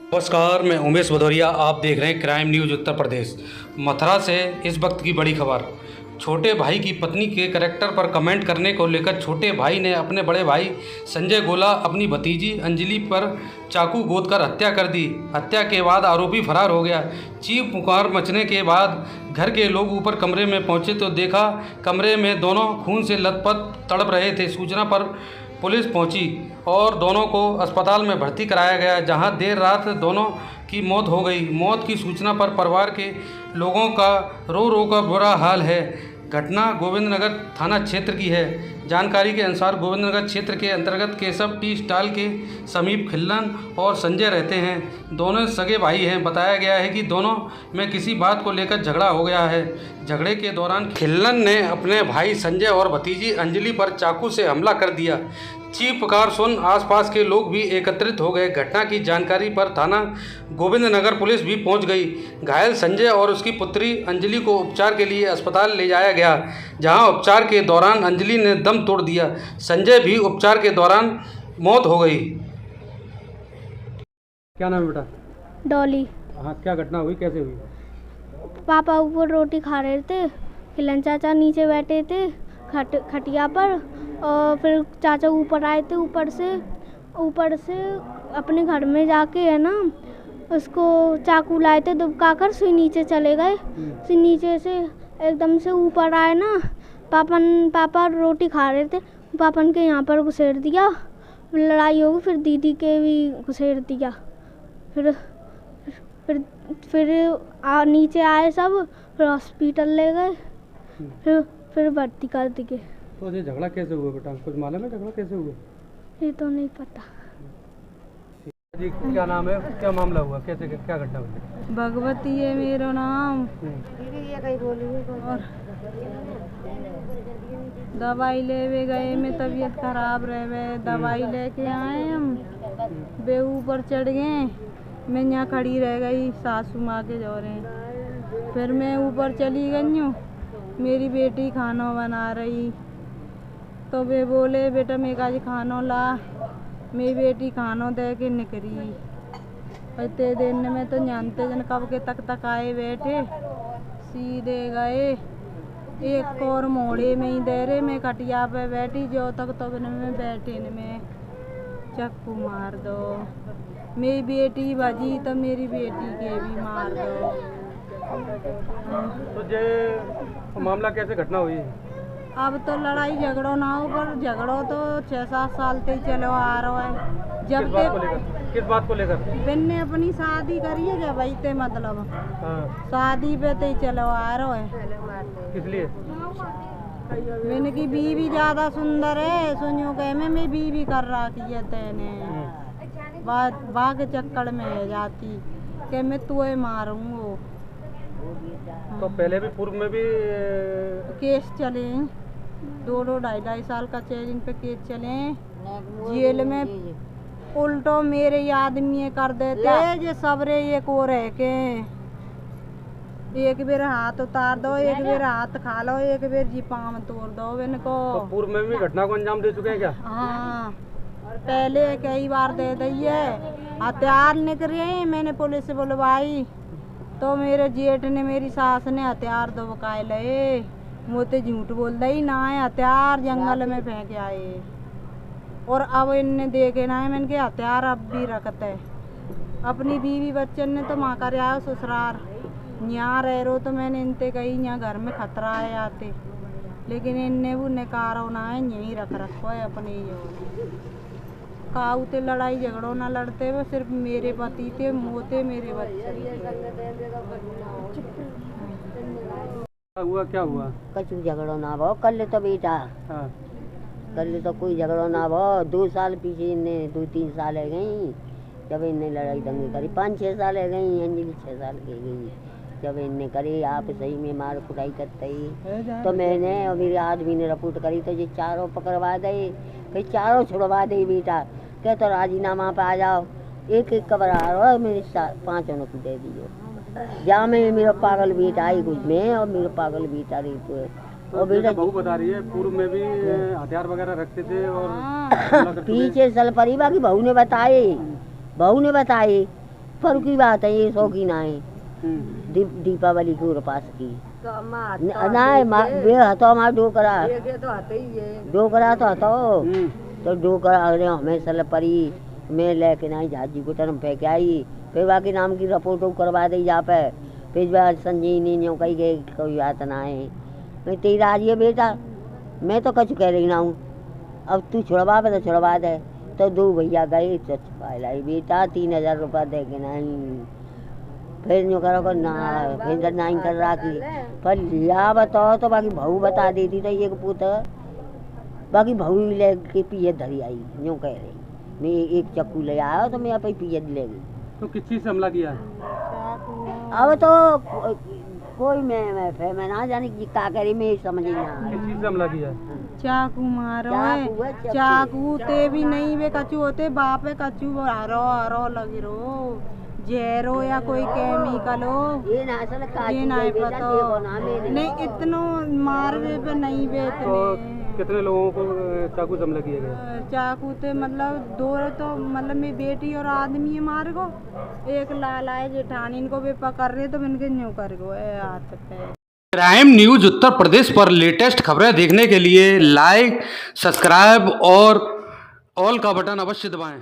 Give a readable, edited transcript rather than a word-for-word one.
नमस्कार, मैं उमेश भदौरिया। आप देख रहे हैं क्राइम न्यूज़ उत्तर प्रदेश। मथुरा से इस वक्त की बड़ी खबर। छोटे भाई की पत्नी के करैक्टर पर कमेंट करने को लेकर छोटे भाई ने अपने बड़े भाई संजय गोला अपनी भतीजी अंजलि पर चाकू गोदकर हत्या कर दी। हत्या के बाद आरोपी फरार हो गया। चीख पुकार मचने के बाद घर के लोग ऊपर कमरे में पहुंचे तो देखा कमरे में दोनों खून से लथपथ तड़प रहे थे। सूचना पर पुलिस पहुंची और दोनों को अस्पताल में भर्ती कराया गया, जहां देर रात दोनों की मौत हो गई। मौत की सूचना पर परिवार के लोगों का रो रो कर बुरा हाल है। घटना गोविंदनगर थाना क्षेत्र की है। जानकारी के अनुसार गोविंदनगर क्षेत्र के अंतर्गत केशव टी स्टॉल के समीप खिल्लन और संजय रहते हैं। दोनों सगे भाई हैं। बताया गया है कि दोनों में किसी बात को लेकर झगड़ा हो गया है। झगड़े के दौरान खिल्लन ने अपने भाई संजय और भतीजी अंजलि पर चाकू से हमला कर दिया। चीख पुकार सुन आसपास के लोग भी एकत्रित हो गए। घटना की जानकारी पर थाना गोविंदनगर पुलिस भी पहुंच गई। घायल संजय और उसकी पुत्री अंजलि को उपचार के लिए अस्पताल ले जाया गया, जहां उपचार के दौरान अंजलि ने दम तोड़ दिया। संजय भी उपचार के दौरान मौत हो गई। क्या नाम है बेटा? डॉली। हाँ, क्या घटना हुई, कैसे हुई? पापा ऊपर रोटी खा रहे थे, खिलन चाचा नीचे बैठे थे खटिया पर, और फिर चाचा ऊपर आए थे। ऊपर से अपने घर में जाके है ना उसको चाकू लाए थे, दुबकाकर फिर नीचे चले गए। फिर नीचे से एकदम से ऊपर आए ना, पापा रोटी खा रहे थे, पापन के यहाँ पर घुसेड़ दिया। लड़ाई होगी, फिर दीदी के भी घुसेड़ दिया। फिर नीचे आए सब, फिर हॉस्पिटल ले गए, फिर भर्ती कर दिए। तो ये झगड़ा कैसे हुआ बेटा, कुछ मालूम है झगड़ा कैसे हुआ? ये तो नहीं पता जी। क्या नाम है, क्या मामला हुआ, कैसे क्या घटना हुई? भगवती है मेरा नाम। और दवाई लेवे गए में तबीयत खराब रहे, दवाई लेके आए हम, बे ऊपर चढ़ गए। मैं यहाँ खड़ी रह गई सासू माँ के जोरे। फिर मैं ऊपर चली गई हूँ, मेरी बेटी खाना बना रही, तो वे बोले बेटा मेरे आज खाना ला। मेरी बेटी खाना दे के निकली। इतने दिन में तो जानते जन कब के तक आए बैठे, सीधे गए एक और मोड़े में ही दे रहे। मैं खटिया पे बैठी, जो तक तो में बैठे में चक्कू मार दो। मेरी बेटी बजी तो मेरी बेटी के भी मार दो। तो ये मामला कैसे घटना हुई? अब तो लड़ाई झगड़ो ना हो, पर झगड़ो तो 6-7 साल से चलो आ रहा है। जब किस बात को लेकर? बिन्ने अपनी शादी करी है क्या भाई ते, मतलब हाँ। शादी पे ते चलो आ रहा है। किस लिए? मैंने की बीवी ज्यादा सुंदर है, सुनियो कह में मैं बीवी कर रखी है तेने। बाग चक्कर में है जाती कि मैं तुए मारूंगा। तो पहले भी पूर्व में भी केस चले, 2-2 साल का चैलेंज पे केस चले। जेल में उल्टो मेरे आदमी कर देते जे सबरे ये को रह के, एक बेर हाथ उतार दो, एक बेर हाथ खा लो, एक बेर जी पाँव तोड़ दो इनको। तो पूर्व में भी घटना को अंजाम दे चुके हैं क्या? हाँ, पहले कई बार दे दी है। हथियार निकले, मैंने पुलिस से बुलवाई तो मेरे जेठ ने मेरी सास ने हथियार दबकाए लए। मुझे झूठ बोल दई ना है, हथियार जंगल में फेंक आए। और अब इनने देखे ना है, मैंने के हथियार अब भी रखते। अपनी बीवी बच्चन ने तो माँ कर आया ससुराल, यहाँ रह रो तो मैंने इनते कही यहाँ घर में खतरा है आते, लेकिन इनने वो निकारो ना है, यहीं रख रखो है अपने ही। काऊ ते लड़ाई झगड़ो ना लड़ते वो, सिर्फ मेरे पति थे, मोते मेरे बच्चे। हुआ क्या हुआ? कछु झगड़ो ना भो कल तो बेटा। हाँ। कल तो कोई झगड़ो ना भो। 2 साल पीछे इन्हें 2-3 साल है गई जब इन्हें लड़ाई दंगे करी। 5-6 साल है गई, अंजलि 6 साल की गई जब इनने करी। आप सही में मार कुटाई करते ही तो मैंने और मेरे आदमी ने रिपोर्ट करी तो ये चारों पकड़वा दे, कहीं चारों छुड़वा दे बेटा। कह तो राजीनामा पे आ जाओ, एक कबर आ रहा है, मेरे 5 को दे दियो। जहाँ में मेरा पागल बेटा आई कुछ में, और मेरा पागल बेटा रही तो और बेटा बहू बता रही है पूर्व में भी हथियार वगैरह रखते थे और पीछे सल परिवार की बहू ने बताए पर की बात है, ये शौकीन आए दीपावली के उपास की ना वे हतो मार डोकरा तो हतो तो डोकरा अरे हमें सल परी मैं लेके ना झाजी को टर्म पे क्या आई फिर बाकी नाम की रिपोर्ट करवा दी जा पे फिर बार संजीवनी न्यू कही गई कोई बात ना है मैं तेरी आज ये बेटा मैं तो कछ कह रही ना हूँ अब तू छुड़वा पे तो छुड़वा दे तो दो भैया गए तो छुपा लाई बेटा 3000 रुपया दे के नहीं फिर न्यू करो ना फिर नहीं कर रहा की पर लिया बताओ तो बाकी बहू बता देती तो एक पुत बाकी बहू ले के पिए धरी आई न्यू कह रही मैं एक चक्कू ले आया तो मैं यहाँ पिए ले गई। तो किस चीज़ से हमला किया? अब तो कोई मैं ना जाने की का करी मैं समझ ही ना किस चीज़ से हमला किया? चाकू मारो है चाकू ते भी नहीं वे कचू होते बाप है कचू हरो हरो लगी रो जेरो या कोई केमिकल हो ये ना असल ये नहीं पता नहीं इतनो मार वे पे नहीं वे इतने कितने लोगों को चाकू से हमला किया गया? चाकू ते मतलब दो तो मतलब मेरी बेटी और आदमी है मार गो एक लाल आए जेठानी इनको भी पकड़ रहे तो इनके न्यू कर गो हाथ पे। क्राइम न्यूज उत्तर प्रदेश पर लेटेस्ट खबरें देखने के लिए लाइक, सब्सक्राइब और ऑल का बटन अवश्य दबाएं।